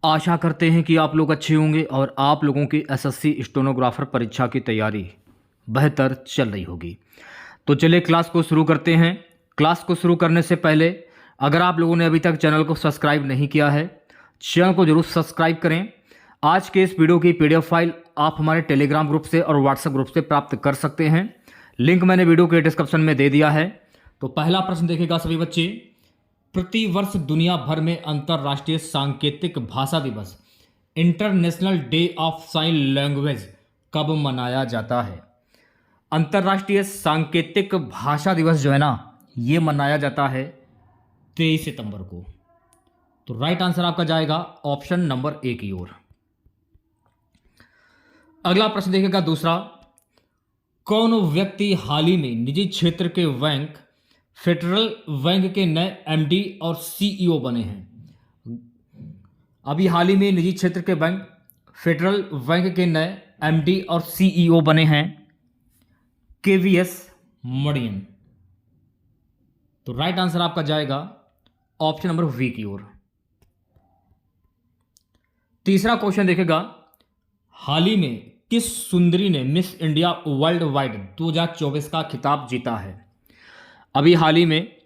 आशा करते हैं कि आप लोग अच्छे होंगे और आप लोगों की एसएससी स्टेनोग्राफर परीक्षा की तैयारी बेहतर चल रही होगी। तो चलिए क्लास को शुरू करते हैं। क्लास को शुरू करने से पहले अगर आप लोगों ने अभी तक चैनल को सब्सक्राइब नहीं किया है, चैनल को जरूर सब्सक्राइब करें। आज के इस वीडियो की पीडीएफ फाइल आप हमारे टेलीग्राम ग्रुप से और व्हाट्सएप ग्रुप से प्राप्त कर सकते हैं। लिंक मैंने वीडियो के डिस्क्रिप्शन में दे दिया है। तो पहला प्रश्न देखेगा सभी बच्चे, प्रतिवर्ष दुनिया भर में अंतर्राष्ट्रीय सांकेतिक भाषा दिवस international day of sine language कब मनाया जाता है? अंतर्राष्ट्रीय सांकेतिक भाषा दिवस जो है ना, ये मनाया जाता है 23 सितंबर को। तो राइट आंसर आपका जाएगा ऑप्शन नंबर ए की ओर। अगला प्रश्न देखेगा दूसरा, कौन व्यक्ति हाल ही में निजी क्षेत्र के बैंक फेडरल बैंक के नए एमडी और सीईओ बने हैं? अभी हाल ही में निजी क्षेत्र के बैंक फेडरल बैंक के नए एमडी और सीईओ बने हैं केवीएस मणियन। तो राइट आंसर आपका जाएगा ऑप्शन नंबर वी की ओर। तीसरा क्वेश्चन देखेगा, हाल ही में किस सुंदरी ने मिस इंडिया वर्ल्ड वाइड 2024 का खिताब जीता है? अभी हाल ही में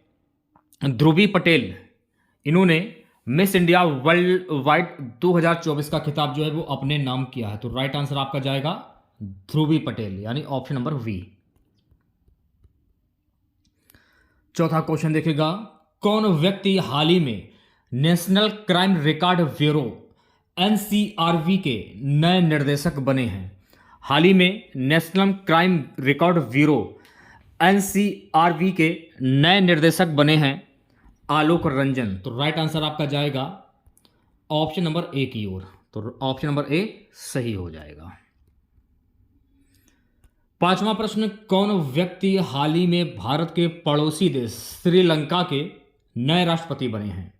ध्रुवी पटेल, इन्होंने मिस इंडिया वर्ल्ड वाइड 2024 का खिताब जो है वो अपने नाम किया है। तो राइट आंसर आपका जाएगा ध्रुवी पटेल, यानी ऑप्शन नंबर वी। चौथा क्वेश्चन देखेगा, कौन व्यक्ति हाल ही में national crime record bureau NCRB के नए निर्देशक बने हैं? हाल ही में national crime record bureau NCRB के नए निर्देशक बने हैं आलोक रंजन। तो राइट आंसर आपका जाएगा ऑप्शन नंबर ए की ओर। तो ऑप्शन नंबर ए सही हो जाएगा। पांचवा प्रश्न, कौन व्यक्ति हाल ही में भारत के पड़ोसी देश श्रीलंका के नए राष्ट्रपति बने हैं?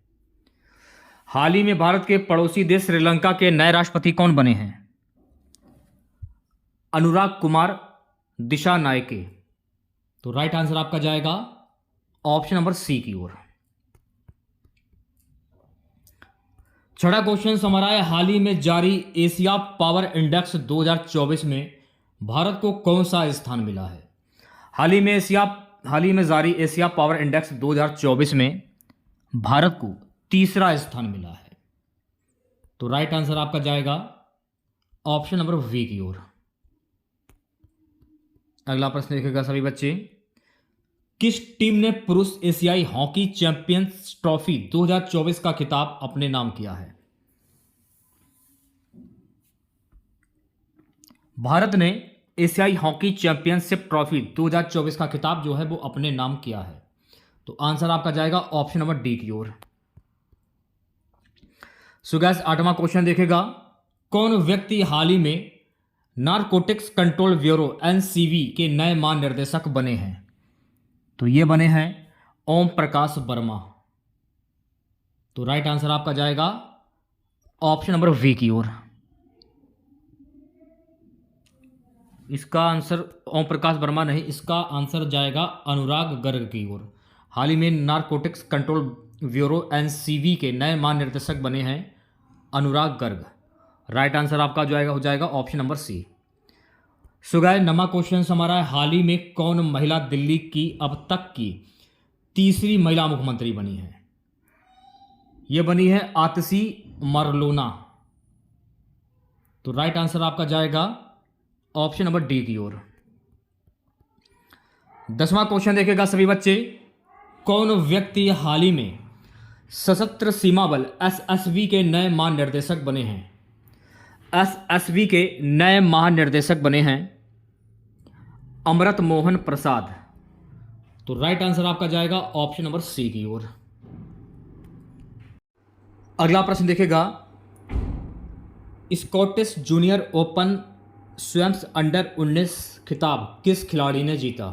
हाल ही में भारत के पड़ोसी देश श्रीलंका के नए राष्ट्रपति कौन बने हैं? अनुराग कुमार दिशा नायके। तो राइट आंसर आपका जाएगा ऑप्शन नंबर सी की ओर। छठा क्वेश्चन हमारा है, हाल ही में जारी एशिया पावर इंडेक्स 2024 में भारत को कौन सा स्थान मिला है? हाल ही में जारी एशिया पावर इंडेक्स 2024 में भारत को तीसरा स्थान मिला है। तो राइट आंसर आपका जाएगा ऑप्शन नंबर वी की ओर। अगला प्रश्न देखेगा सभी बच्चे, किस टीम ने पुरुष एशियाई हॉकी चैंपियंस ट्रॉफी 2024 का खिताब अपने नाम किया है? भारत ने एशियाई हॉकी चैंपियनशिप ट्रॉफी 2024 का खिताब जो है वो अपने नाम किया है। तो आंसर आपका जाएगा ऑप्शन नंबर डी की ओर। सो गाइस, आठवां क्वेश्चन देखेगा, कौन व्यक्ति हाल ही में नारकोटिक्स कंट्रोल ब्यूरो एनसीबी के नए महानिर्देशक बने हैं? तो ये बने हैं ओम प्रकाश वर्मा। तो राइट आंसर आपका जाएगा ऑप्शन नंबर वी की ओर। इसका आंसर ओम प्रकाश वर्मा नहीं, इसका आंसर जाएगा अनुराग गर्ग की ओर। हाल ही में नारकोटिक्स कंट्रोल ब्यूरो एनसीबी के नए महानिर्देशक बने हैं अनुराग गर्ग। राइट आंसर आपका जो आएगा हो जाएगा option number C. So guys, नवा क्वेश्चन हमारा है, हाल ही में कौन महिला दिल्ली की अब तक की तीसरी महिला मुख्यमंत्री बनी है? यह बनी है आतिशी मरलोना। तो राइट आंसर आपका जाएगा ऑप्शन नंबर डी की ओर। 10वां क्वेश्चन देखेगा सभी बच्चे, कौन व्यक्ति हाल ही में सशस्त्र सीमा बल एसएसबी के नए महानिर्देशक बने हैं? एसएसबी के नए महानिर्देशक बने हैं अमृत मोहन प्रसाद। तो राइट आंसर आपका जाएगा ऑप्शन नंबर सी की ओर। अगला प्रश्न देखेगा, Scottish junior open swims under 19 खिताब किस खिलाड़ी ने जीता?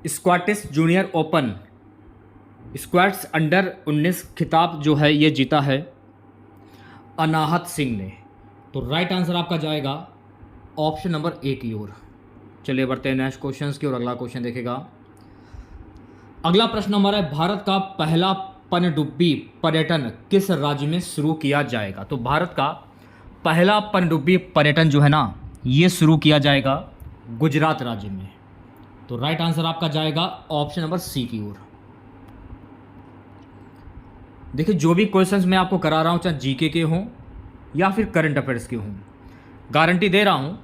Scottish junior open squats under 19 खिताब जो है ये जीता है अनाहत सिंह ने। तो राइट आंसर आपका जाएगा ऑप्शन नंबर ए की ओर। चलिए बढ़ते हैं नेक्स्ट क्वेश्चन की ओर। अगला क्वेश्चन देखेगा, अगला प्रश्न हमारा है, भारत का पहला पनडुब्बी पर्यटन किस राज्य में शुरू किया जाएगा? तो भारत का पहला पनडुब्बी पर्यटन जो है ना, ये शुरू किया जाएगा गुजरात राज्य में। तो राइट आंसर आपका जाएगा ऑप्शन नंबर सी की ओर। देखिए, जो भी क्वेश्चंस मैं आपको करा रहा हूँ, चाहे जीके के हों या फिर करंट अफेयर्स के हों, गारंटी दे रहा हूँ,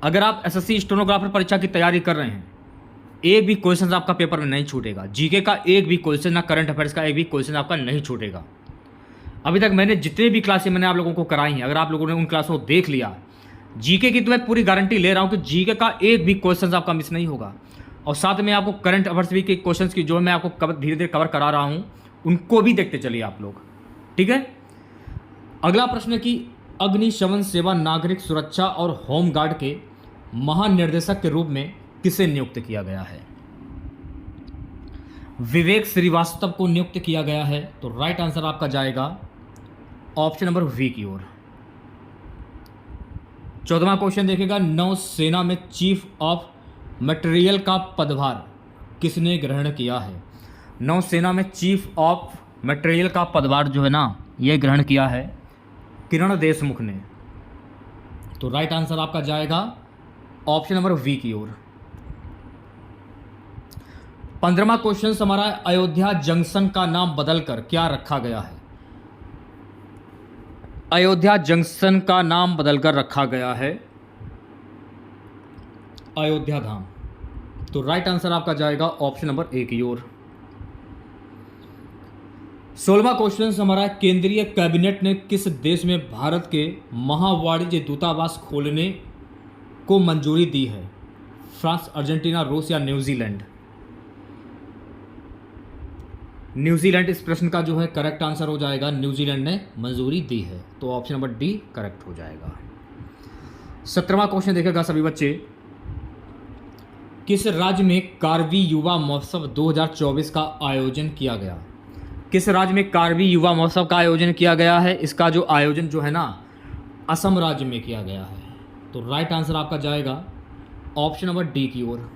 अगर आप एसएससी स्टेनोग्राफर परीक्षा की तैयारी कर रहे हैं, एक भी क्वेश्चन आपका पेपर में नहीं छूटेगा। जीके का एक भी क्वेश्चन, ना करंट अफेयर्स का एक भी क्वेश्चन आपका नहीं छूटेगा। अभी तक मैंने जितने भी क्लासें मैंने आप लोगों को कराई हैं, अगर आप लोगों ने उन क्लासों को देख लिया, जीके की तो मैं पूरी गारंटी ले रहा हूँ कि जीके का एक भी क्वेश्चन आपका मिस नहीं होगा। और साथ में आपको करंट अफेयर्स भी के क्वेश्चन की जो मैं आपको धीरे धीरे कवर करा रहा हूँ, उनको भी देखते चलिए आप लोग, ठीक है। अगला प्रश्न है कि अग्निशमन सेवा नागरिक सुरक्षा और होमगार्ड के महानिर्देशक के रूप में किसे नियुक्त किया गया है? विवेक श्रीवास्तव को नियुक्त किया गया है। तो राइट आंसर आपका जाएगा ऑप्शन नंबर वी की ओर। 14वां क्वेश्चन देखिएगा, नौसेना में चीफ ऑफ मटेरियल का पदभार किसने ग्रहण किया है? नौसेना में चीफ ऑफ मटेरियल का पदभार जो है ना, ये ग्रहण किया है किरण देशमुख ने। तो राइट आंसर आपका जाएगा ऑप्शन नंबर वी की ओर। 15वां क्वेश्चन हमारा, अयोध्या जंक्शन का नाम बदलकर क्या रखा गया है? अयोध्या जंक्शन का नाम बदलकर रखा गया है अयोध्या धाम। तो राइट आंसर आपका जाएगा ऑप्शन नंबर ए की ओर। 16वां क्वेश्चन हमारा, केंद्रीय कैबिनेट ने किस देश में भारत के महावाणिज्य दूतावास खोलने को मंजूरी दी है? फ्रांस, अर्जेंटीना, रूस या न्यूजीलैंड? न्यूजीलैंड इस प्रश्न का जो है करेक्ट आंसर हो जाएगा। न्यूजीलैंड ने मंजूरी दी है, तो ऑप्शन नंबर डी करेक्ट हो जाएगा। 17वां क्वेश्चन देखेगा सभी बच्चे, किस राज्य में कारवी युवा महोत्सव 2024 का आयोजन किया गया? किस राज्य में कारवी युवा महोत्सव का आयोजन किया गया है? इसका जो आयोजन जो है ना, असम राज्य में किया गया है। तो राइट आंसर आपका जाएगा ऑप्शन नंबर डी की ओर।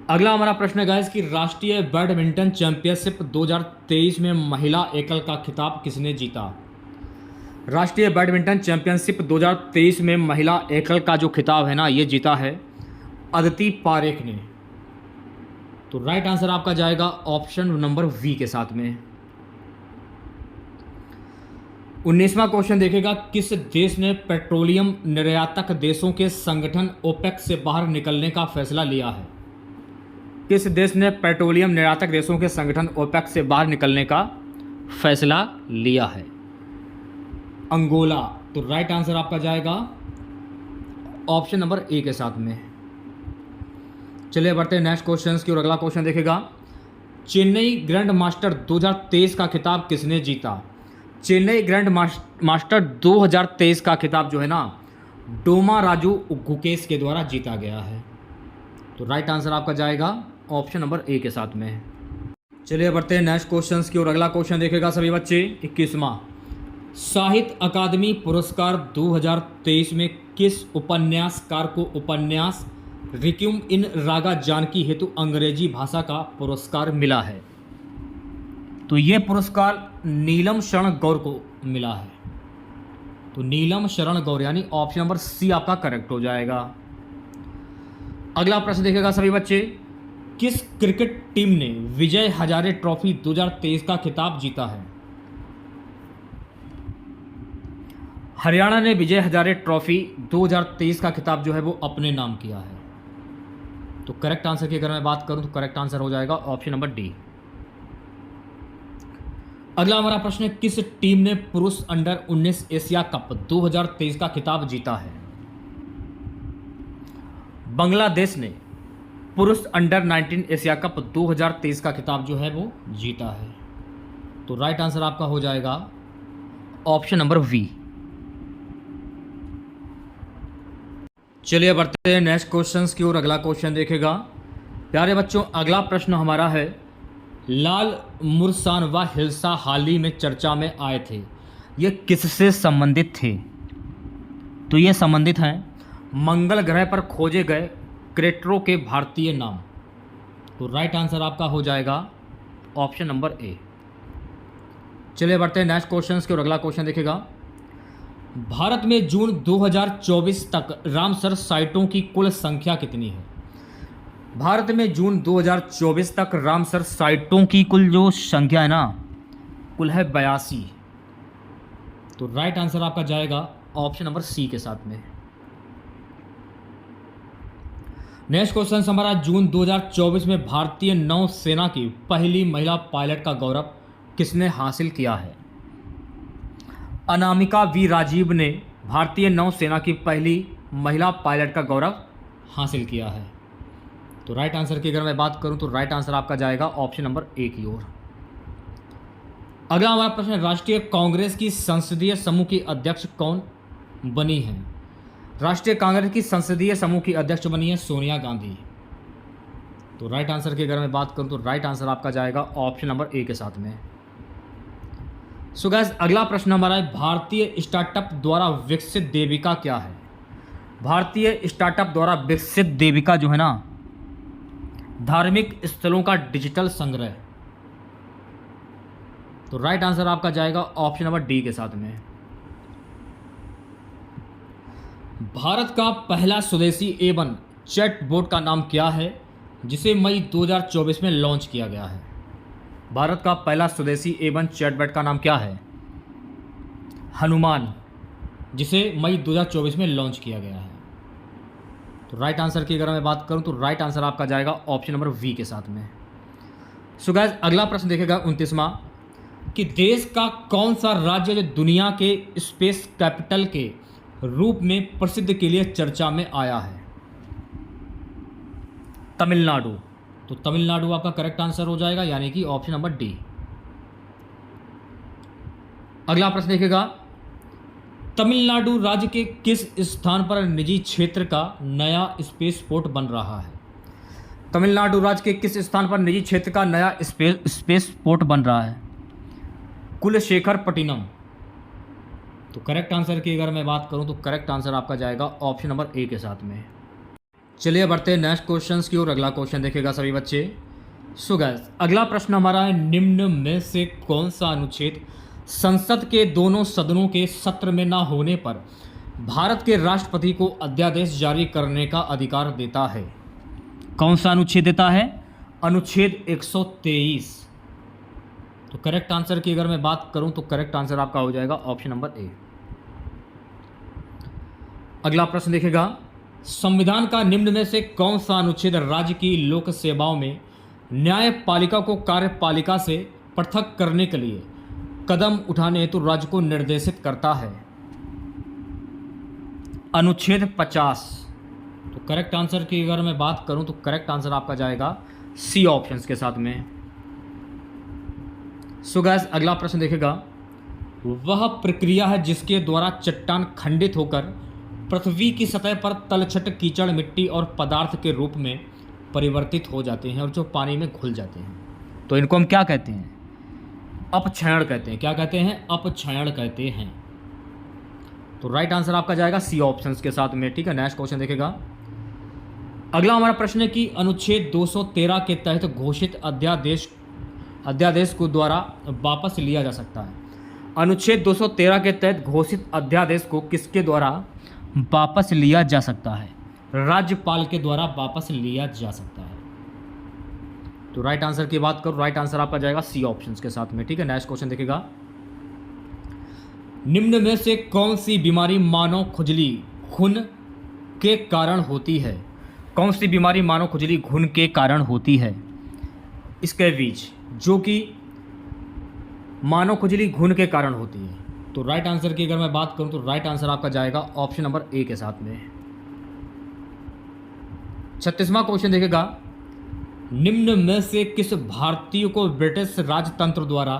अगला हमारा प्रश्न है गाइस कि राष्ट्रीय बैडमिंटन चैंपियनशिप 2023 में महिला एकल का खिताब किसने जीता? राष्ट्रीय बैडमिंटन चैंपियनशिप 2023 में महिला एकल का जो खिताब है ना, ये जीता है अदिति पारेख ने। तो राइट आंसर आपका जाएगा ऑप्शन नंबर वी के साथ में। 19वां क्वेश्चन देखेगा, किस देश ने पेट्रोलियम निर्यातक देशों के संगठन ओपेक से बाहर निकलने का फैसला लिया है? किस देश ने पेट्रोलियम निर्यातक देशों के संगठन ओपेक से बाहर निकलने का फैसला लिया है? अंगोला। तो राइट आंसर आपका जाएगा ऑप्शन नंबर ए के साथ में। चलिए बढ़ते हैं नेक्स्ट क्वेश्चन की ओर। अगला क्वेश्चन देखेगा, चेन्नई ग्रैंड मास्टर 2023 का खिताब किसने जीता? चेन्नई ग्रैंड मास्टर 2023 का खिताब जो है ना, डोमा राजू गुकेश के द्वारा जीता गया है। तो राइट आंसर आपका जाएगा ऑप्शन नंबर ए के साथ में। चलिए बढ़ते हैं नेक्स्ट क्वेश्चन की ओर। अगला क्वेश्चन देखेगा सभी बच्चे, 21वां, साहित्य अकादमी पुरस्कार 2023 में किस उपन्यासकार को उपन्यास रिक्यूम इन रागा जानकी हेतु अंग्रेजी भाषा का पुरस्कार मिला है? तो ये पुरस्कार नीलम शरण गौर को मिला है। तो नीलम शरण गौर यानी ऑप्शन नंबर सी आपका करेक्ट हो जाएगा। अगला प्रश्न देखेगा सभी बच्चे, किस क्रिकेट टीम ने विजय हजारे ट्रॉफी 2023 का खिताब जीता है? हरियाणा ने विजय हजारे ट्रॉफी 2023 का खिताब जो है वो अपने नाम किया है। तो करेक्ट आंसर की अगर मैं बात करूं तो करेक्ट आंसर हो जाएगा ऑप्शन नंबर डी। अगला हमारा प्रश्न है, किस टीम ने पुरुष अंडर 19 एशिया कप 2023 का खिताब जीता है? बांग्लादेश ने पुरुष अंडर 19 एशिया कप 2023 का खिताब जो है वो जीता है। तो राइट आंसर आपका हो जाएगा ऑप्शन नंबर वी। चलिए बढ़ते हैं नेक्स्ट क्वेश्चंस की ओर। अगला क्वेश्चन देखेगा प्यारे बच्चों, अगला प्रश्न हमारा है, लाल मुरसान व हिल्सा हाल ही में चर्चा में आए थे, ये किससे संबंधित थे? तो ये संबंधित हैं मंगल ग्रह पर खोजे गए क्रेटरों के भारतीय नाम। तो राइट आंसर आपका हो जाएगा ऑप्शन नंबर ए। चलिए बढ़ते हैं नेक्स्ट क्वेश्चन की ओर। अगला क्वेश्चन देखिएगा, भारत में जून 2024 तक रामसर साइटों की कुल संख्या कितनी है? भारत में जून 2024 तक रामसर साइटों की कुल जो संख्या है ना, कुल है 82। तो राइट आंसर आपका जाएगा ऑप्शन नंबर सी के साथ में। नेक्स्ट क्वेश्चन हमारा, जून 2024 में भारतीय नौसेना की पहली महिला पायलट का गौरव किसने हासिल किया है? अनामिका वी राजीव ने भारतीय नौसेना की पहली महिला पायलट का गौरव हासिल किया है। तो राइट आंसर की अगर मैं बात करूं तो राइट आंसर आपका जाएगा ऑप्शन नंबर ए की ओर। अगला हमारा प्रश्न, राष्ट्रीय कांग्रेस की संसदीय समूह की अध्यक्ष कौन बनी है? राष्ट्रीय कांग्रेस की संसदीय समूह की अध्यक्ष बनी है सोनिया गांधी। तो राइट आंसर की अगर मैं बात करूं तो राइट आंसर आपका जाएगा ऑप्शन नंबर ए के साथ में। सो गाइस, अगला प्रश्न हमारा है, भारतीय स्टार्टअप द्वारा विकसित देविका क्या है? भारतीय स्टार्टअप द्वारा विकसित देविका जो है ना, धार्मिक स्थलों का डिजिटल संग्रह। तो राइट आंसर आपका जाएगा ऑप्शन नंबर डी के साथ में। भारत का पहला स्वदेशी A1 चैटबॉट का नाम क्या है, जिसे मई 2024 में लॉन्च किया गया है? भारत का पहला स्वदेशी A1 चैटबॉट का नाम क्या है? हनुमान, जिसे मई 2024 में लॉन्च किया गया है। तो राइट आंसर की अगर मैं बात करूं तो राइट आंसर आपका जाएगा ऑप्शन नंबर वी के साथ में। सो गाइस, अगला प्रश्न देखेगा 29वां, कि देश का कौन सा राज्य जो दुनिया के स्पेस कैपिटल के रूप में प्रसिद्ध के लिए चर्चा में आया है? तमिलनाडु। तो तमिलनाडु आपका करेक्ट आंसर हो जाएगा, यानी कि ऑप्शन नंबर डी। अगला प्रश्न देखिएगा, तमिलनाडु राज्य के किस स्थान पर निजी क्षेत्र का नया स्पेस पोर्ट बन रहा है? तमिलनाडु राज्य के किस स्थान पर निजी क्षेत्र का नया स्पेस पोर्ट बन रहा है? कुलशेखरपट्टिनम। तो करेक्ट आंसर की अगर मैं बात करूं तो करेक्ट आंसर आपका जाएगा ऑप्शन नंबर ए के साथ में। चलिए बढ़ते हैं नेक्स्ट क्वेश्चन की ओर। अगला क्वेश्चन देखेगा सभी बच्चे। सो गाइस, अगला प्रश्न हमारा है, निम्न में से कौन सा अनुच्छेद संसद के दोनों सदनों के सत्र में न होने पर भारत के राष्ट्रपति को अध्यादेश जारी करने का अधिकार देता है? कौन सा अनुच्छेद देता है? अनुच्छेद 123। तो करेक्ट आंसर की अगर मैं बात करूं तो करेक्ट आंसर आपका हो जाएगा ऑप्शन नंबर ए। अगला प्रश्न देखेगा, संविधान का निम्न में से कौन सा अनुच्छेद राज्य की लोक सेवाओं में न्यायपालिका को कार्यपालिका से पृथक करने के लिए कदम उठाने हेतु राज्य को निर्देशित करता है? अनुच्छेद 50। तो करेक्ट आंसर की अगर मैं बात करूं तो करेक्ट आंसर आपका जाएगा सी ऑप्शन के साथ में। सो गाइस, अगला प्रश्न देखेगा, वह प्रक्रिया है जिसके द्वारा चट्टान खंडित होकर पृथ्वी की सतह पर तलछट कीचड़ मिट्टी और पदार्थ के रूप में परिवर्तित हो जाते हैं और जो पानी में घुल जाते हैं। तो इनको हम क्या कहते हैं? अपक्षयण कहते हैं। क्या कहते हैं? अपक्षयण कहते हैं। तो राइट आंसर आपका जाएगा सी ऑप्शंस के साथ में। ठीक है, नेक्स्ट क्वेश्चन देखेगा। अगला हमारा प्रश्न है कि अनुच्छेद 213 के तहत घोषित अध्यादेश को द्वारा वापस लिया जा सकता है। अनुच्छेद 213 के तहत घोषित अध्यादेश को किसके द्वारा वापस लिया जा सकता है? राज्यपाल के द्वारा वापस लिया जा सकता है। तो राइट आंसर की बात करो, राइट आंसर आपका जाएगा सी ऑप्शंस के साथ में। ठीक है, नेक्स्ट क्वेश्चन देखेगा, निम्न में से कौन सी बीमारी मानव खुजली खून के कारण होती है? कौन सी बीमारी मानव खुजली खून के कारण होती है? स्कैबीज, जो कि मानव खुजली खून के कारण होती है। तो राइट आंसर की अगर मैं बात करूं तो राइट आंसर आपका जाएगा ऑप्शन नंबर ए के साथ में। 36वां क्वेश्चन देखेगा, निम्न में से किस भारतीय को ब्रिटिश राजतंत्र द्वारा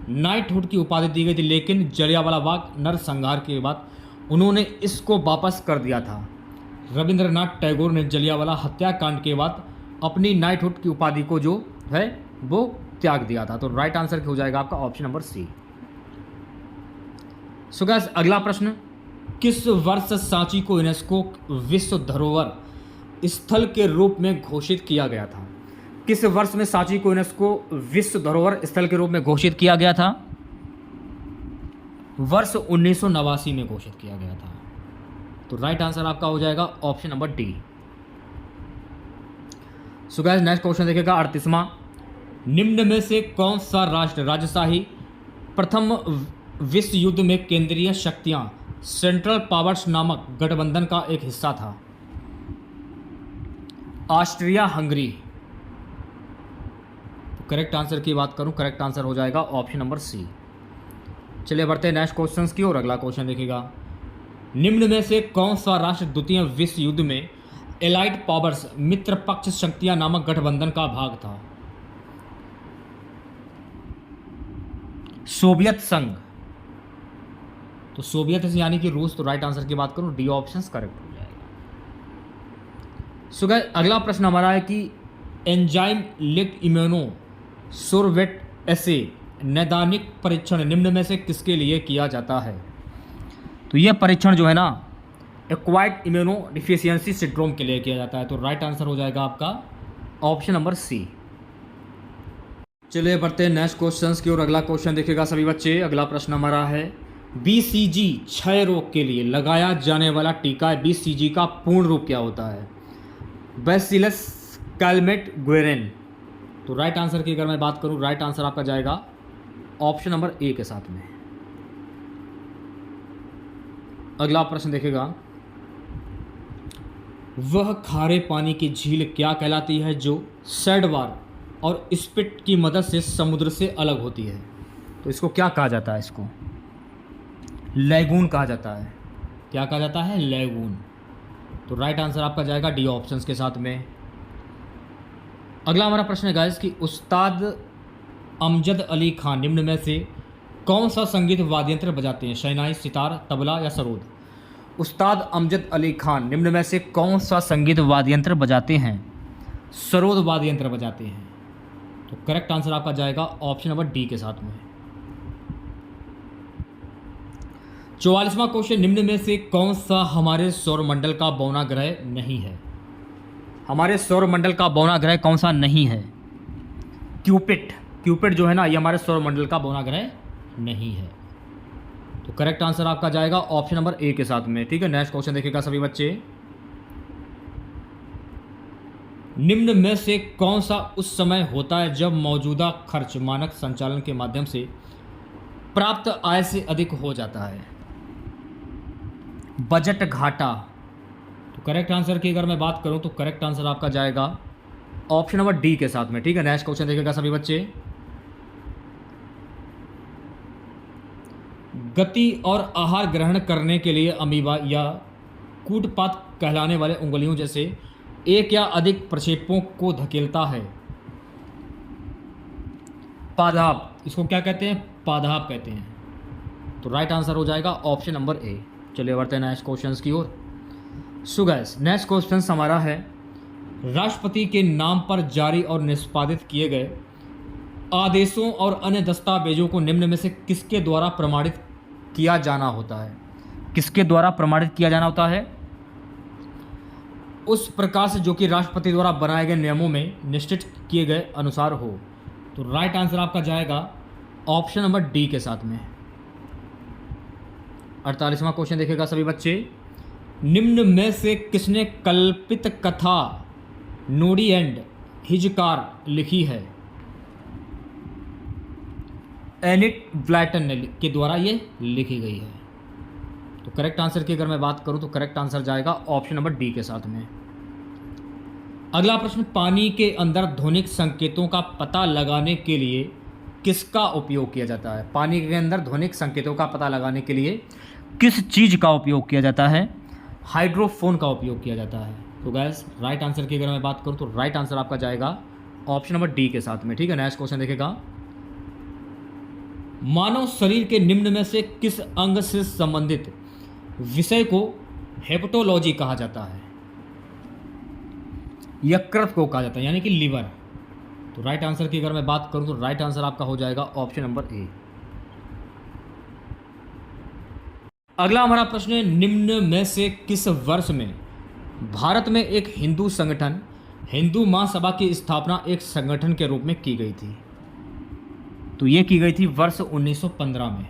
नाइटहुड की उपाधि दी गई थी, लेकिन जलियांवाला बाग नरसंहार के बाद उन्होंने इसको वापस कर दिया था? रविंद्रनाथ टैगोर ने जलियांवाला हत्याकांड के बाद अपनी नाइटहुड की उपाधि को जो है वो त्याग दिया था। तो राइट आंसर हो जाएगा आपका option number C. So guys, अगला प्रश्न, किस वर्ष सांची को यूनेस्को विश्व धरोहर स्थल के रूप में घोषित किया गया था? किस वर्ष में सांची को यूनेस्को विश्व धरोहर स्थल के रूप में घोषित किया गया था? वर्ष 1989 में घोषित किया गया था। तो राइट आंसर आपका हो जाएगा option number D. So guys next question देखिएगा 38वां। निम्न में से कौन सा राष्ट्र राजशाही प्रथम विश्व युद्ध में केंद्रीय शक्तियां सेंट्रल पावर्स नामक गठबंधन का एक हिस्सा था? Austria Hungary. करेक्ट आंसर की बात करूं, करेक्ट आंसर हो जाएगा ऑप्शन नंबर सी। चलिए बढ़ते हैं नेक्स्ट क्वेश्चंस की और अगला क्वेश्चन देखिएगा। निम्न में से कौन सा राष्ट्र द्वितीय विश्व युद्ध में एलाइड पावर्स मित्र पक्ष शक्तियां नामक गठबंधन का भाग था? सोवियत संघ। तो सोवियत यानी कि रूस। तो राइट आंसर की बात करूं डी ऑप्शन करेक्ट हो जाएगा। सो गाइस अगला प्रश्न हमारा है कि एंजाइम लिंक्ड इम्यूनो सोरवेट एसे नैदानिक परीक्षण निम्न में से किसके लिए किया जाता है? तो यह परीक्षण जो है ना एक्वायर्ड इम्यूनो डिफिशियंसी सिंड्रोम के लिए किया जाता है। तो राइट आंसर हो जाएगा आपका ऑप्शन नंबर सी। चलिए बढ़ते हैं नेक्स्ट क्वेश्चंस की और अगला क्वेश्चन देखिएगा सभी बच्चे। अगला प्रश्न हमारा है बीसीजी क्षय रोग के लिए लगाया जाने वाला टीका है। बीसीजी का पूर्ण रूप क्या होता है? Bacillus Calmette Guerin. तो राइट आंसर की अगर मैं बात करूं, राइट आंसर आपका जाएगा ऑप्शन नंबर ए के साथ में। अगला प्रश्न देखेगा वह खारे पानी की झील क्या कहलाती है जो सैंडबार और स्पिट की मदद से समुद्र से अलग होती है? तो इसको क्या कहा जाता है? इसको लैगून कहा जाता है। क्या कहा जाता है? लैगून। तो राइट आंसर आपका जाएगा डी ऑप्शंस के साथ में। अगला हमारा प्रश्न है गाइस कि उस्ताद अमजद अली खान निम्न में से कौन सा संगीत वाद्य यंत्र बजाते हैं? शहनाई, सितार, तबला या सरोद? उस्ताद अमजद अली खान निम्न में से कौन सा संगीत वाद्य यंत्र बजाते हैं? सरोद वाद्य यंत्र बजाते हैं। तो करेक्ट आंसर आपका जाएगा ऑप्शन नंबर डी के साथ में। 44वां क्वेश्चन निम्न में से कौन सा हमारे सौरमंडल का बौना ग्रह नहीं है? हमारे सौरमंडल का बौना ग्रह कौन सा नहीं है? क्यूपिड। क्यूपिड जो है ना ये हमारे सौरमंडल का बौना ग्रह नहीं है। तो करेक्ट आंसर आपका जाएगा ऑप्शन नंबर ए के साथ में। ठीक है नेक्स्ट क्वेश्चन देखिएगा सभी बच्चे। निम्न में से कौन सा उस समय होता है जब मौजूदा खर्च मानक संचालन के माध्यम से प्राप्त आय से अधिक हो जाता है? बजट घाटा। तो करेक्ट आंसर की अगर मैं बात करूं तो करेक्ट आंसर आपका जाएगा ऑप्शन नंबर डी के साथ में। ठीक है नेक्स्ट क्वेश्चन देखिएगा सभी बच्चे। गति और आहार ग्रहण करने के लिए अमीबा या कूटपात कहलाने वाले उंगलियों जैसे एक या अधिक प्रक्षेपों को धकेलता है? पादाप। इसको क्या कहते हैं? पादाप कहते हैं। तो राइट आंसर हो जाएगा ऑप्शन नंबर ए। चलिए बढ़ते हैं नेक्स्ट क्वेश्चंस की ओर। सो गाइस नेक्स्ट क्वेश्चन हमारा है राष्ट्रपति के नाम पर जारी और निष्पादित किए गए आदेशों और अन्य दस्तावेजों को निम्न में से किसके द्वारा प्रमाणित किया जाना होता है? किसके द्वारा प्रमाणित किया जाना होता है? उस प्रकार से जो कि राष्ट्रपति द्वारा बनाए गए नियमों में निश्चित किए गए अनुसार हो। तो राइट आंसर आपका जाएगा ऑप्शन नंबर डी के साथ में। 48वां क्वेश्चन देखेगा सभी बच्चे। निम्न में से किसने कल्पित कथा नोडी एंड हिजकार लिखी है? एनिट ब्लैटन के द्वारा ये लिखी गई है। तो करेक्ट आंसर की अगर मैं बात करूं तो करेक्ट आंसर जाएगा ऑप्शन नंबर डी के साथ में। अगला प्रश्न पानी के अंदर ध्वनिक संकेतों का पता लगाने के लिए किसका उपयोग किया जाता है? पानी के अंदर ध्वनिक संकेतों का पता लगाने के लिए किस चीज़ का उपयोग किया जाता है? हाइड्रोफोन का उपयोग किया जाता है। तो गैस राइट आंसर की अगर मैं बात करूं तो राइट आंसर आपका जाएगा ऑप्शन नंबर डी के साथ में। ठीक है नेक्स्ट क्वेश्चन देखेगा। मानव शरीर के निम्न में से किस अंग से संबंधित विषय को हेपेटोलॉजी कहा जाता है? यकृत को कहा जाता है यानी कि लीवर। तो राइट आंसर की अगर मैं बात करूं तो राइट आंसर आपका हो जाएगा ऑप्शन नंबर ए। अगला हमारा प्रश्न है निम्न में से किस वर्ष में भारत में एक हिंदू संगठन हिंदू महासभा की स्थापना एक संगठन के रूप में की गई थी? तो ये की गई थी वर्ष 1915 में।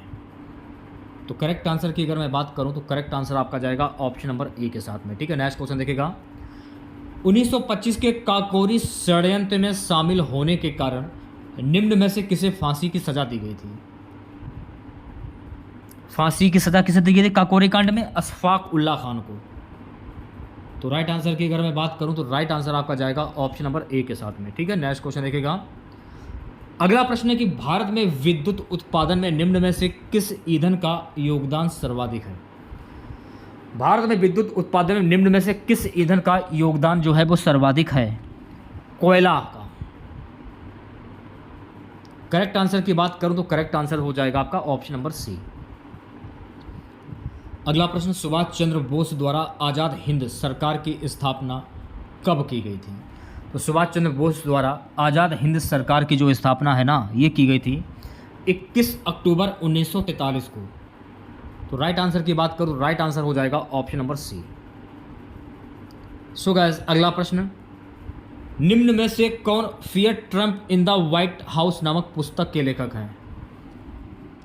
तो करेक्ट आंसर की अगर मैं बात करूं तो करेक्ट आंसर आपका जाएगा ऑप्शन नंबर ए के साथ में। ठीक है, नेक्स्ट क्वेश्चन देखिएगा। 1925 के काकोरी षड्यंत्र में शामिल होने के कारण निम्न में से किसे फांसी की सजा दी गई थी? फांसी की सजा किसे दी गई थी काकोरी कांड में? अशफाक उल्लाह खान को। तो राइट आंसर की अगर मैं बात करूं तो राइट आंसर आपका जाएगा ऑप्शन नंबर ए के साथ में। ठीक है, नेक्स्ट क्वेश्चन देखिएगा। अगला प्रश्न है कि भारत में विद्युत उत्पादन में निम्न में से किस ईंधन का योगदान सर्वाधिक है? भारत में विद्युत उत्पादन में निम्न में से किस ईंधन का योगदान जो है वो सर्वाधिक है? कोयला का। करेक्ट आंसर की बात करूं तो करेक्ट आंसर हो जाएगा आपका ऑप्शन नंबर सी। अगला प्रश्न, सुभाष चंद्र बोस द्वारा आज़ाद हिंद सरकार की स्थापना कब की गई थी? तो सुभाष चंद्र बोस द्वारा आज़ाद हिंद सरकार की जो स्थापना है ना, ये की गई थी 21 अक्टूबर 1943 को। तो राइट आंसर की बात करूँ, राइट आंसर हो जाएगा option number C. So guys, अगला प्रश्न, निम्न में से कौन fear Trump in the White House नामक पुस्तक के लेखक हैं?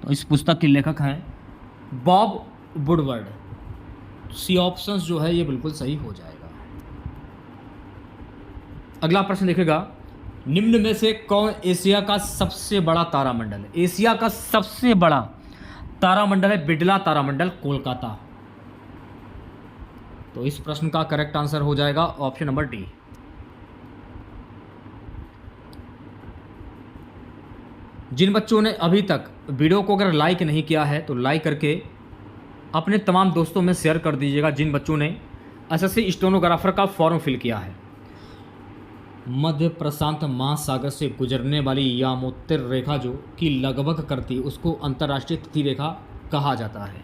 तो इस पुस्तक के लेखक हैं बॉब वुडवर्ड। सी ऑप्शन जो है ये बिल्कुल सही हो जाएगा। अगला प्रश्न देखिएगा, निम्न में से कौन एशिया का सबसे बड़ा तारामंडल है? एशिया का सबसे बड़ा तारामंडल है बिड़ला तारामंडल, कोलकाता। तो इस प्रश्न का करेक्ट आंसर हो जाएगा ऑप्शन नंबर डी। जिन बच्चों ने अभी तक वीडियो को अगर लाइक नहीं किया है तो लाइक करके अपने तमाम दोस्तों में शेयर कर दीजिएगा जिन बच्चों ने एसएससी स्टेनोग्राफर का फॉर्म फिल किया है। मध्य प्रशांत महासागर से गुजरने वाली यामोत्तर रेखा जो कि लगभग करती उसको अंतर्राष्ट्रीय तिथि रेखा कहा जाता है?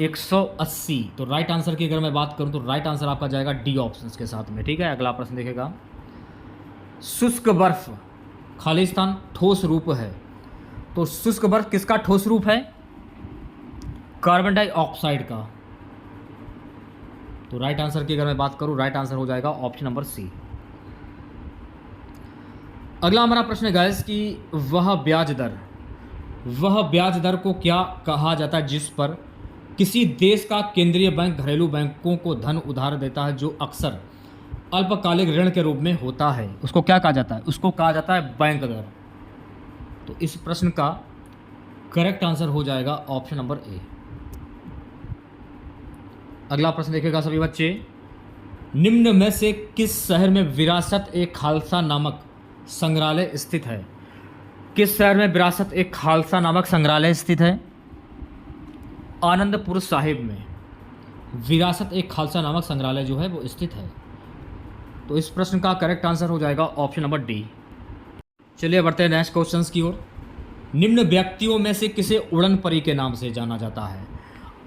180। तो राइट आंसर की अगर मैं बात करूं तो राइट आंसर आपका जाएगा डी ऑप्शन के साथ में। ठीक है, अगला प्रश्न देखेगा, शुष्क बर्फ खालिस्तान ठोस रूप है। तो शुष्क बर्फ किसका ठोस रूप है? कार्बन डाइऑक्साइड का। तो राइट आंसर की अगर मैं बात करूं, राइट आंसर हो जाएगा ऑप्शन नंबर सी। अगला हमारा प्रश्न है गाइस कि वह ब्याज दर को क्या कहा जाता है जिस पर किसी देश का केंद्रीय बैंक घरेलू बैंकों को धन उधार देता है, जो अक्सर अल्पकालिक ऋण के रूप में होता है? उसको क्या कहा जाता है? उसको कहा जाता है बैंक दर। तो इस प्रश्न का करेक्ट आंसर हो जाएगा ऑप्शन नंबर ए। अगला प्रश्न देखिएगा सभी बच्चे, निम्न में से किस शहर में विरासत ए खालसा नामक संग्रहालय स्थित है? किस शहर में विरासत ए खालसा नामक संग्रहालय स्थित है? आनंदपुर साहिब में विरासत ए खालसा नामक संग्रहालय जो है वो स्थित है। तो इस प्रश्न का करेक्ट आंसर हो जाएगा ऑप्शन नंबर डी। चलिए बढ़ते हैं नेक्स्ट क्वेश्चंस की ओर। निम्न व्यक्तियों में से किसे उड़न परी के नाम से जाना जाता है?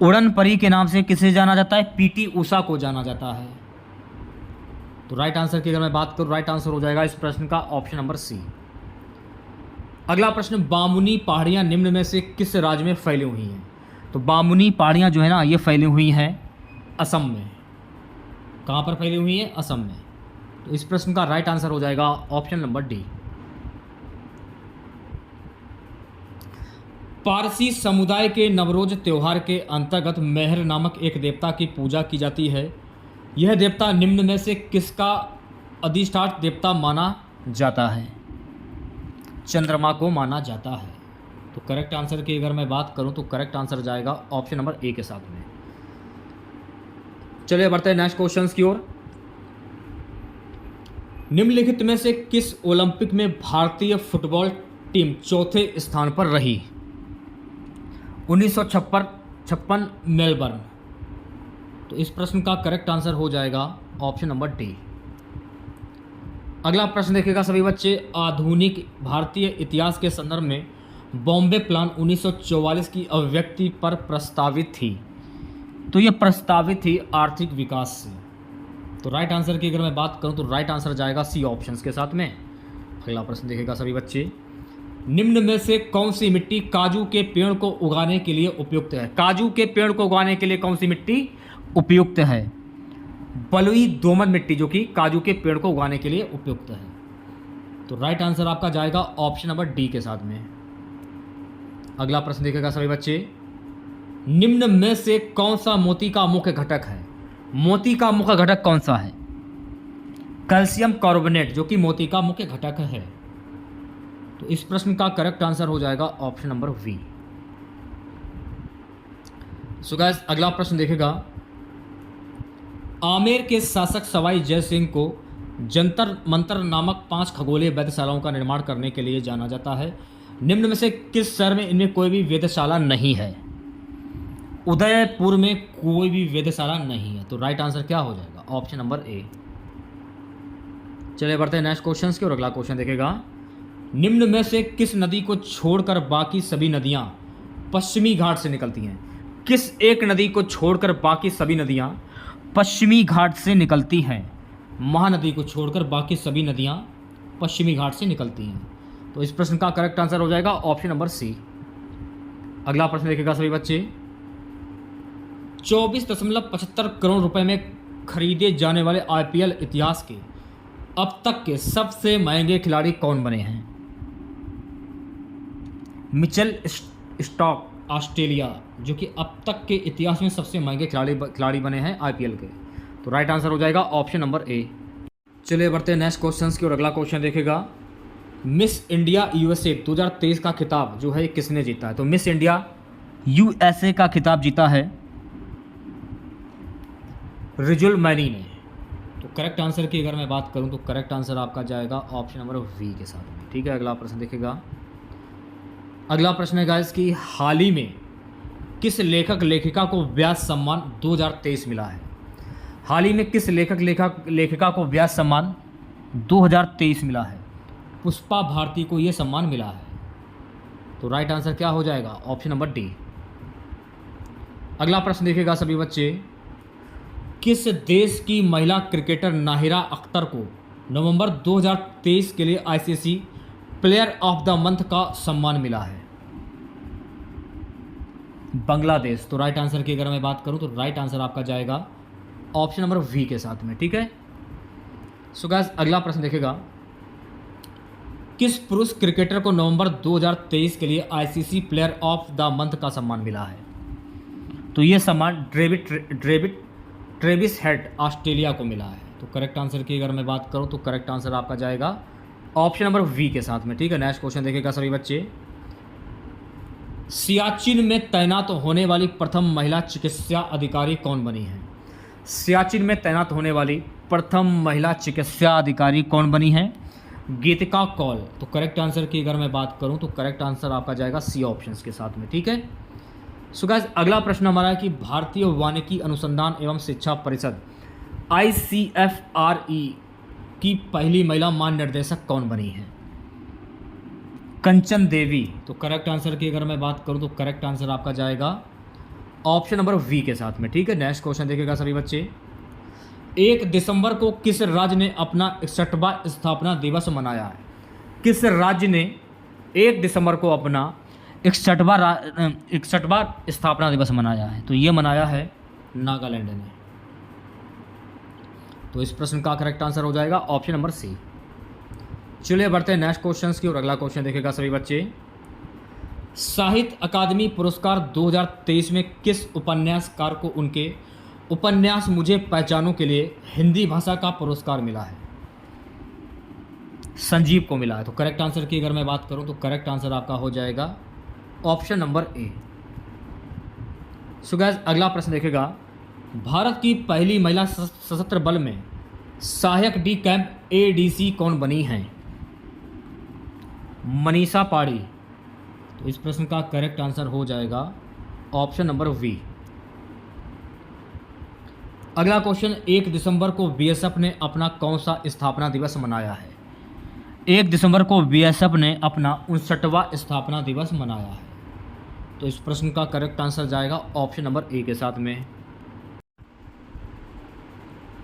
उड़न परी के नाम से किसे जाना जाता है? पीटी उषा को जाना जाता है। तो राइट आंसर की अगर मैं बात करूं, राइट आंसर हो जाएगा इस प्रश्न का ऑप्शन नंबर सी। अगला प्रश्न, बामुनी पहाड़ियां निम्न में से किस राज्य में फैली हुई हैं? तो बामुनी पहाड़ियां जो है ना, ये फैली हुई हैं असम में। कहाँ पर फैली हुई हैं? असम में। तो इस प्रश्न का राइट आंसर हो जाएगा ऑप्शन नंबर डी। पारसी समुदाय के नवरोज त्योहार के अंतर्गत मेहर नामक एक देवता की पूजा की जाती है। यह देवता निम्न में से किसका अधिष्ठान देवता माना जाता है? चंद्रमा को माना जाता है। तो करेक्ट आंसर की अगर मैं बात करूं तो करेक्ट आंसर जाएगा ऑप्शन नंबर ए के साथ में। चलिए बढ़ते हैं नेक्स्ट क्वेश्चंस की ओर। निम्नलिखित में से किस ओलंपिक में भारतीय फुटबॉल टीम चौथे स्थान पर रही? 1956 मेलबर्न। तो इस प्रश्न का करेक्ट आंसर हो जाएगा ऑप्शन नंबर डी। अगला प्रश्न देखिएगा सभी बच्चे, आधुनिक भारतीय इतिहास के संदर्भ में बॉम्बे प्लान 1944 की अभिव्यक्ति पर प्रस्तावित थी। तो ये प्रस्तावित थी आर्थिक विकास से। तो राइट आंसर की अगर मैं बात करूं तो राइट आंसर जाएगा सी ऑप्शंस के साथ में। अगला प्रश्न देखिएगा सभी बच्चे, निम्न में से कौन सी मिट्टी काजू के पेड़ को उगाने के लिए उपयुक्त है? काजू के पेड़ को उगाने के लिए कौन सी मिट्टी उपयुक्त है? बलुई दोमट मिट्टी जो कि काजू के पेड़ को उगाने के लिए उपयुक्त है। तो राइट आंसर आपका जाएगा ऑप्शन नंबर डी के साथ में। अगला प्रश्न देखेगा सभी बच्चे, निम्न में से कौन सा मोती का मुख्य घटक है? मोती का मुख्य घटक कौन सा है? कैल्शियम कार्बोनेट जो कि मोती का मुख्य घटक है। तो इस प्रश्न का करेक्ट आंसर हो जाएगा option number B. So guys अगला प्रश्न देखेगा, आमेर के शासक सवाई जय सिंह को जंतर मंतर नामक 5 खगोलीय वेधशालाओं का निर्माण करने के लिए जाना जाता है। निम्न में से किस शहर में इनमें कोई भी वेधशाला नहीं है? उदयपुर में कोई भी वेधशाला नहीं है। तो राइट आंसर क्या हो जाएगा? Option number A. चलिए बढ़ते हैं नेक्स्ट क्वेश्चन की और अगला क्वेश्चन देखेगा, निम्न में से किस नदी को छोड़कर बाकी सभी नदियां पश्चिमी घाट से निकलती हैं? किस एक नदी को छोड़कर बाकी सभी नदियां पश्चिमी घाट से निकलती हैं? महानदी को छोड़कर बाकी सभी नदियां पश्चिमी घाट से निकलती हैं। तो इस प्रश्न का करेक्ट आंसर हो जाएगा ऑप्शन नंबर सी। अगला प्रश्न देखेगा सभी बच्चे, 24.75 करोड़ रुपए में खरीदे जाने वाले आईपीएल इतिहास के अब तक के सबसे महंगे खिलाड़ी कौन बने हैं? मिचेल स्टॉक ऑस्ट्रेलिया जो कि अब तक के इतिहास में सबसे महंगे खिलाड़ी बने हैं आईपीएल के। तो राइट आंसर हो जाएगा ऑप्शन नंबर ए। चलिए बढ़ते हैं नेक्स्ट क्वेश्चन की और अगला क्वेश्चन देखेगा, मिस इंडिया यूएसए 2023 का खिताब जो है किसने जीता है? तो मिस इंडिया यूएसए का खिताब जीता है रिजुल मैनी ने। तो करेक्ट आंसर की अगर मैं बात करूं तो करेक्ट आंसर आपका जाएगा ऑप्शन नंबर वी के साथ में। ठीक है, अगला प्रश्न देखेगा, अगला प्रश्न है गाइस कि हाल ही में किस लेखक लेखिका को व्यास सम्मान 2023 मिला है? हाल ही में किस लेखिका को व्यास सम्मान 2023 मिला है? पुष्पा भारती को यह सम्मान मिला है। तो राइट आंसर क्या हो जाएगा? Option number D. अगला प्रश्न देखेगा सभी बच्चे, किस देश की महिला क्रिकेटर नाहिरा अख्तर को नवंबर 2023 के लिए ICC player of the month का सम्मान मिला है? बांग्लादेश। तो राइट आंसर की अगर मैं बात करूं तो राइट आंसर आपका जाएगा ऑप्शन नंबर वी के साथ में। ठीक है, सो गाइस अगला प्रश्न देखेगा, किस पुरुष क्रिकेटर को नवंबर 2023 के लिए ICC player of the month का सम्मान मिला है? तो यह सम्मान ट्रेविस हेड ऑस्ट्रेलिया को मिला है। तो करेक्ट आंसर की अगर मैं बात करूं तो करेक्ट आंसर आपका जाएगा ऑप्शन नंबर वी के साथ में। ठीक है, नेक्स्ट क्वेश्चन देखेगा सभी बच्चे, सियाचिन में तैनात होने वाली प्रथम महिला चिकित्सा अधिकारी कौन बनी है? सियाचिन में तैनात होने वाली प्रथम महिला चिकित्सा अधिकारी कौन बनी है? गीतिका कौल। तो करेक्ट आंसर की अगर मैं बात करूं तो करेक्ट आंसर आपका जाएगा सी ऑप्शंस के साथ में। ठीक है, सो गाइस अगला प्रश्न हमारा है कि भारतीय वानिकी अनुसंधान एवं शिक्षा परिषद ICFRE की पहली महिला महानिर्देशक कौन बनी है? कंचन देवी। तो करेक्ट आंसर की अगर मैं बात करूं तो करेक्ट आंसर आपका जाएगा ऑप्शन नंबर वी के साथ में। ठीक है, नेक्स्ट क्वेश्चन देखेगा सभी बच्चे, 1 दिसंबर को किस राज्य ने अपना 61वां स्थापना दिवस मनाया है? किस राज्य ने 1 दिसंबर को अपना 61वां स्थापना दिवस मनाया है? तो ये मनाया है नागालैंड ने। तो इस प्रश्न का करेक्ट आंसर हो जाएगा ऑप्शन नंबर सी। चलिए बढ़ते हैं नेक्स्ट क्वेश्चन की और अगला क्वेश्चन देखेगा सभी बच्चे, साहित्य अकादमी पुरस्कार 2023 में किस उपन्यासकार को उनके उपन्यास मुझे पहचानों के लिए हिंदी भाषा का पुरस्कार मिला है? संजीव को मिला है। तो करेक्ट आंसर की अगर मैं बात करूं तो करेक्ट आंसर आपका हो जाएगा option number A. So guys अगला प्रश्न देखेगा, भारत की पहली महिला सशस्त्र बल में सहायक डी कैंप ADC कौन बनी हैं? मनीषा पाड़ी। तो इस प्रश्न का करेक्ट आंसर हो जाएगा ऑप्शन नंबर वी। अगला क्वेश्चन, 1 दिसंबर को BSF ने अपना कौन सा स्थापना दिवस मनाया है? 1 दिसंबर को BSF ने अपना 59वां स्थापना दिवस मनाया है। तो इस प्रश्न का करेक्ट आंसर जाएगा ऑप्शन नंबर ए के साथ में।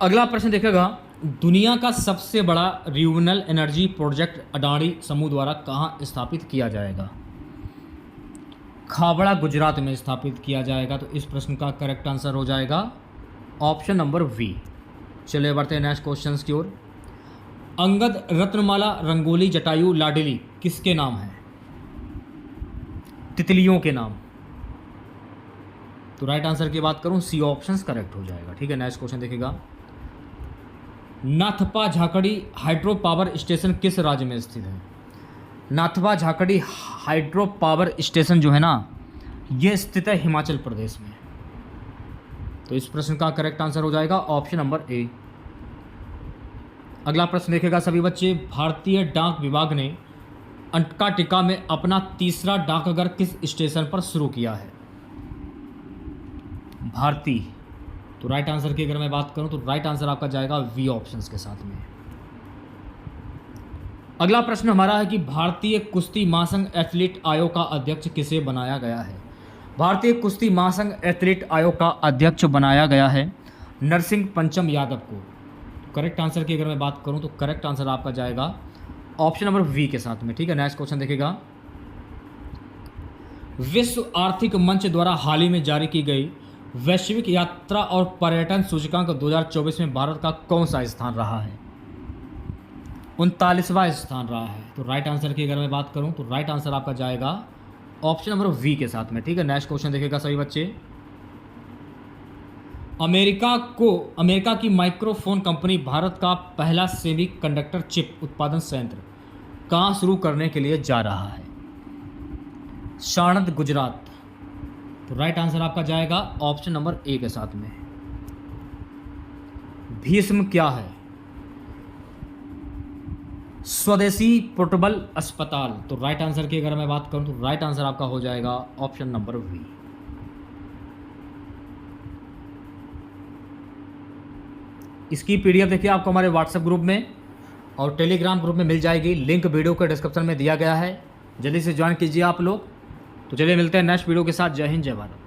अगला प्रश्न देखेगा, दुनिया का सबसे बड़ा रिन्यूएबल एनर्जी प्रोजेक्ट अडानी समूह द्वारा कहाँ स्थापित किया जाएगा? खाबड़ा गुजरात में स्थापित किया जाएगा। तो इस प्रश्न का करेक्ट आंसर हो जाएगा ऑप्शन नंबर वी। चलिए बढ़ते हैं नेक्स्ट क्वेश्चन की ओर। अंगद रत्नमाला रंगोली जटायु लाडली किसके नाम है? तितलियों के नाम। तो राइट आंसर की बात करूं सी ऑप्शंस करेक्ट हो जाएगा। ठीक है, नेक्स्ट क्वेश्चन देखिएगा। Nathpa Jhakri hydro power station किस राज्य में स्थित है? Nathpa Jhakri hydro power station जो है ना, ये स्थित है हिमाचल प्रदेश में। तो इस प्रश्न का करेक्ट आंसर हो जाएगा ऑप्शन नंबर ए। अगला प्रश्न देखेगा सभी बच्चे। भारतीय डाक विभाग ने अंटार्कटिका में अपना तीसरा डाकघर किस स्टेशन पर शुरू किया है? भारती। तो राइट आंसर की अगर मैं बात करूं तो राइट आंसर आपका जाएगा वी ऑप्शंस के साथ में। अगला प्रश्न हमारा है कि भारतीय कुश्ती महासंघ एथलीट आयोग का अध्यक्ष किसे बनाया गया है? भारतीय कुश्ती महासंघ एथलीट आयोग का अध्यक्ष बनाया गया है नरसिंह पंचम यादव को। करेक्ट आंसर की अगर मैं बात करूं तो करेक्ट आंसर आपका जाएगा ऑप्शन नंबर वी के साथ में। ठीक है, नेक्स्ट क्वेश्चन देखिएगा। विश्व आर्थिक मंच द्वारा हाल ही में जारी की गई वैश्विक यात्रा और पर्यटन सूचकांक 2024 में भारत का कौन सा स्थान रहा है? 39वां स्थान रहा है। तो राइट आंसर की अगर मैं बात करूं तो राइट आंसर आपका जाएगा ऑप्शन नंबर वी के साथ में। ठीक है, नेक्स्ट क्वेश्चन देखिएगा सभी बच्चे। अमेरिका की माइक्रोफोन कंपनी भारत का पहला सेमीकंडक्टर चिप उत्पादन संयंत्र कहाँ शुरू करने के लिए जा रहा है? साणंद, गुजरात। तो राइट आंसर आपका जाएगा ऑप्शन नंबर ए के साथ में। भीष्म क्या है? स्वदेशी पोर्टेबल अस्पताल। तो राइट आंसर की अगर मैं बात करूं तो राइट आंसर आपका हो जाएगा ऑप्शन नंबर वी। इसकी पीडीएफ देखिए आपको हमारे व्हाट्सएप ग्रुप में और टेलीग्राम ग्रुप में मिल जाएगी। लिंक वीडियो के डिस्क्रिप्शन में दिया गया है, जल्दी से ज्वाइन कीजिए आप लोग। तो चलिए मिलते हैं नेक्स्ट वीडियो के साथ। जय हिंद, जय भारत।